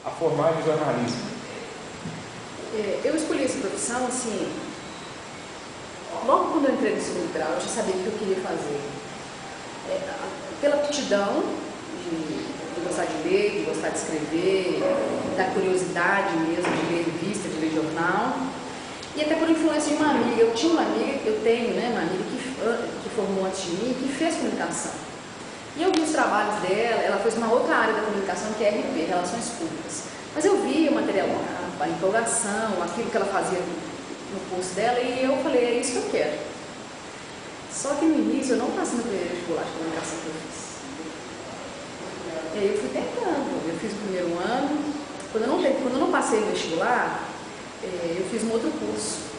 a formar em jornalismo? Eu escolhi essa profissão, assim, logo quando eu entrei no segundo grau, eu já sabia o que eu queria fazer. Pela aptidão de gostar de ler, de gostar de escrever, da curiosidade mesmo de ler revista, de ler jornal, e até por influência de uma amiga. Eu tenho, né, uma amiga que formou antes de mim, que fez comunicação. E eu vi os trabalhos dela, ela fez uma outra área da comunicação que é RP, Relações Públicas. Mas eu vi o material, a empolgação, aquilo que ela fazia no curso dela, e eu falei, é isso que eu quero. Só que no início eu não passei no primeiro vestibular de comunicação que eu fiz. E aí eu fui tentando, eu fiz o primeiro ano, quando eu não passei no vestibular, eu fiz um outro curso.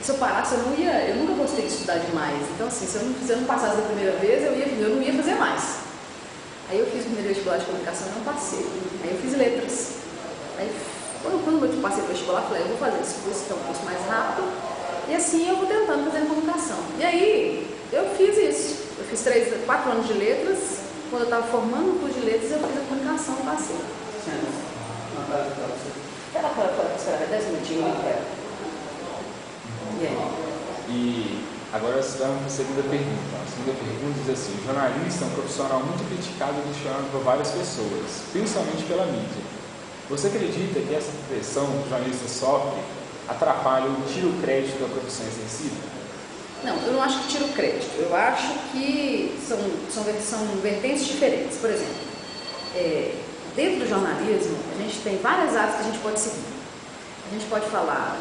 Se eu parasse, eu nunca gostei de estudar demais. Então assim, se eu não passasse da primeira vez, eu não ia fazer mais. Aí eu fiz o primeiro vestibular de comunicação e não passei. Aí eu fiz letras. Aí quando eu passei para o vestibular, eu falei, eu vou fazer esse curso, que é um curso mais rápido, e assim eu vou tentando fazer comunicação. E aí eu fiz isso. Eu fiz 4 anos de letras. Quando eu estava formando o curso de letras, eu fiz a comunicação e passei. Ela para esperar 10 minutinhos, eu quero. E aí? E agora vamos para a segunda pergunta. A segunda pergunta diz assim: o jornalista é um profissional muito criticado e questionado por várias pessoas, principalmente pela mídia. Você acredita que essa pressão que o jornalista sofre atrapalha ou tira o crédito da profissão exercida? Não, eu não acho que tira o crédito. Eu acho que são vertentes diferentes. Por exemplo, dentro do jornalismo, a gente tem várias áreas que a gente pode seguir. A gente pode trabalhar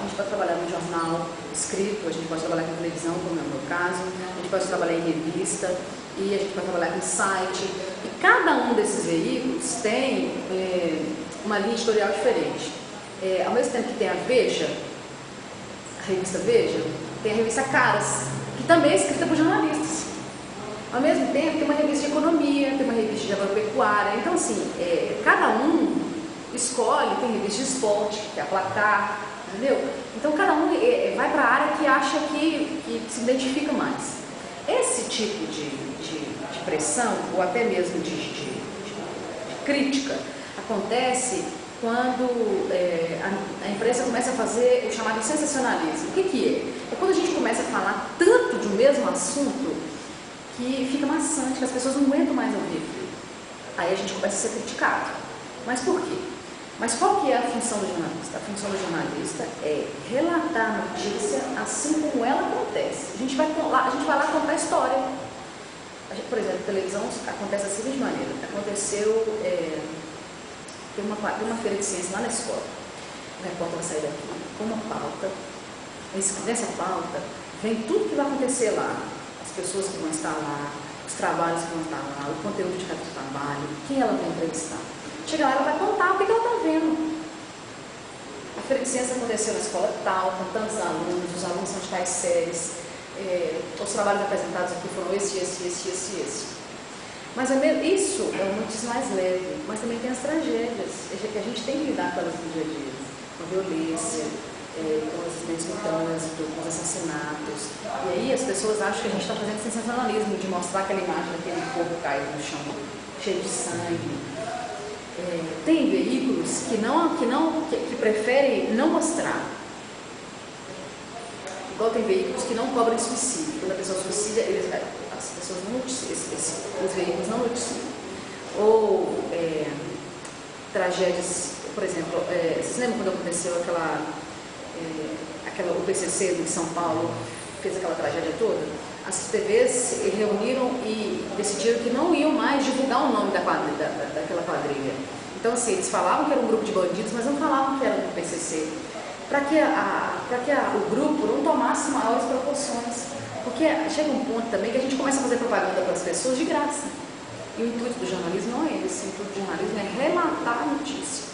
no jornal escrito, a gente pode trabalhar com televisão, como é o meu caso, a gente pode trabalhar em revista, e a gente pode trabalhar com site. E cada um desses veículos tem uma linha editorial diferente. Ao mesmo tempo que tem a Veja, a revista Veja, tem a revista Caras, que também é escrita por jornalistas. Ao mesmo tempo tem uma revista de economia, tem uma revista de agropecuária. Então assim, cada um escolhe, tem revista de esporte, que é a Placar, entendeu? Então cada um vai para a área que acha que se identifica mais. Esse tipo de pressão, ou até mesmo de crítica, acontece quando a imprensa começa a fazer o chamado sensacionalismo. O que é? É quando a gente começa a falar tanto de um mesmo assunto que fica maçante, que as pessoas não aguentam mais ouvir aquilo. Aí a gente começa a ser criticado. Mas por quê? Mas qual que é a função do jornalista? A função do jornalista é relatar a notícia assim como ela acontece. A gente vai lá contar a história. Por exemplo, televisão acontece da seguinte maneira. Aconteceu, tem uma feira de ciência lá na escola. O repórter vai sair daqui com uma pauta. Nessa pauta vem tudo que vai acontecer lá. As pessoas que vão estar lá, os trabalhos que vão estar lá, o conteúdo de cada trabalho, quem ela vai entrevistar. Chega lá, ela vai contar o que ela está vendo. A feira de ciência aconteceu na escola tal, com tantos alunos, os alunos são de tais séries, os trabalhos apresentados aqui foram esse. Mas isso é uma notícia mais leve, mas também tem as tragédias, que a gente tem que lidar com elas no dia a dia, com a violência, com os acidentes no trânsito, com os assassinatos. E aí as pessoas acham que a gente está fazendo sensacionalismo de mostrar aquela imagem daquele corpo caído no chão, cheio de sangue. Tem veículos que preferem não mostrar. Igual tem veículos que não cobram suicídio. Quando a pessoa suicida, as pessoas não noticiam, os veículos não noticiam. Ou tragédias, por exemplo, vocês lembram quando aconteceu o PCC de São Paulo, fez aquela tragédia toda? As TVs reuniram e decidiram que não iam mais divulgar o nome daquela quadrilha. Então, assim, eles falavam que era um grupo de bandidos, mas não falavam que era do PCC. Para que o grupo não tomasse maiores proporções. Porque chega um ponto também que a gente começa a fazer propaganda para as pessoas de graça. E o intuito do jornalismo não é esse. O intuito do jornalismo é relatar a notícia.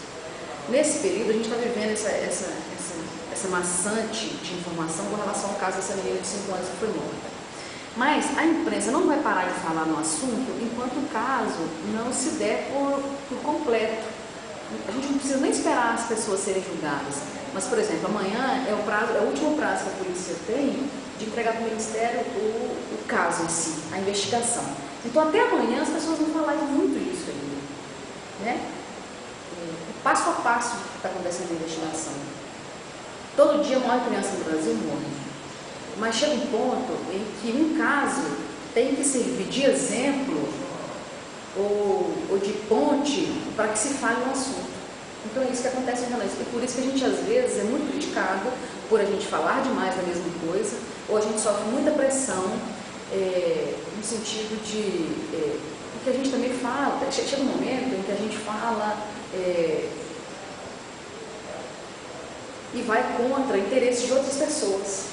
Nesse período, a gente está vivendo essa maçante de informação com relação ao caso dessa menina de 5 anos que foi morta. Mas a imprensa não vai parar de falar no assunto enquanto o caso não se der por completo. A gente não precisa nem esperar as pessoas serem julgadas. Mas, por exemplo, amanhã é o último prazo que a polícia tem de entregar para o Ministério o caso em si, a investigação. Então, até amanhã as pessoas vão falar muito isso ainda, né? passo a passo do que está acontecendo na investigação. Todo dia morre criança no Brasil, morre. Mas chega um ponto em que um caso tem que servir de exemplo ou de ponte para que se fale no assunto. Então é isso que acontece em jornalismo. E por isso que a gente às vezes é muito criticado por a gente falar demais da mesma coisa, ou a gente sofre muita pressão no sentido de que a gente também fala, chega um momento em que a gente fala e vai contra interesses de outras pessoas.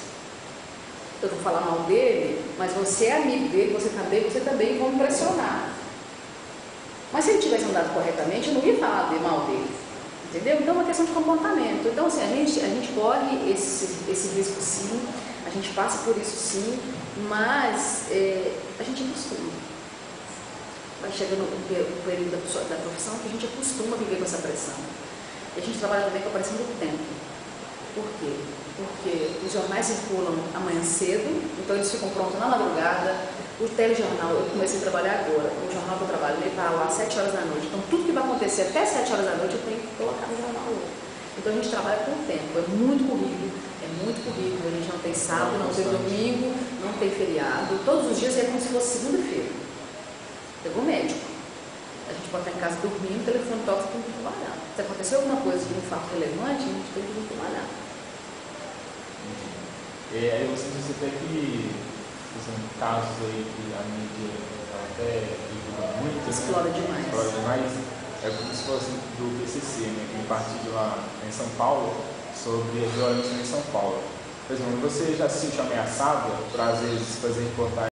Eu vou falar mal dele, mas você é amigo dele, você também vão me pressionar. Mas se ele tivesse andado corretamente, eu não ia falar mal dele. Entendeu? Então é uma questão de comportamento. Então assim, a gente corre esse risco sim, a gente passa por isso sim, mas a gente acostuma. Vai chegando o período da profissão que a gente acostuma a viver com essa pressão. E a gente trabalha também com a pressão do tempo. Por quê? Porque os jornais circulam amanhã cedo, então eles ficam prontos na madrugada. O telejornal, eu comecei a trabalhar agora, o jornal que eu trabalho, ele está lá às 7 horas da noite. Então tudo que vai acontecer até 7 horas da noite eu tenho que colocar no jornal hoje. Então a gente trabalha com o tempo, é muito corrido, a gente não tem sábado, não tem domingo, não tem feriado, todos os dias é como se fosse segunda-feira. Pegou médico. A gente pode estar em casa dormindo, o telefone toca, tem que trabalhar. Se acontecer alguma coisa de um fato relevante, a gente tem que trabalhar. Aí você disse até que são casos aí que a mídia até divulga muito, explora demais. Explora demais. É como se fosse do PCC, né, que partido lá em São Paulo, sobre a violência em São Paulo. Por exemplo, você já se sentiu ameaçada para, às vezes, fazer reportagem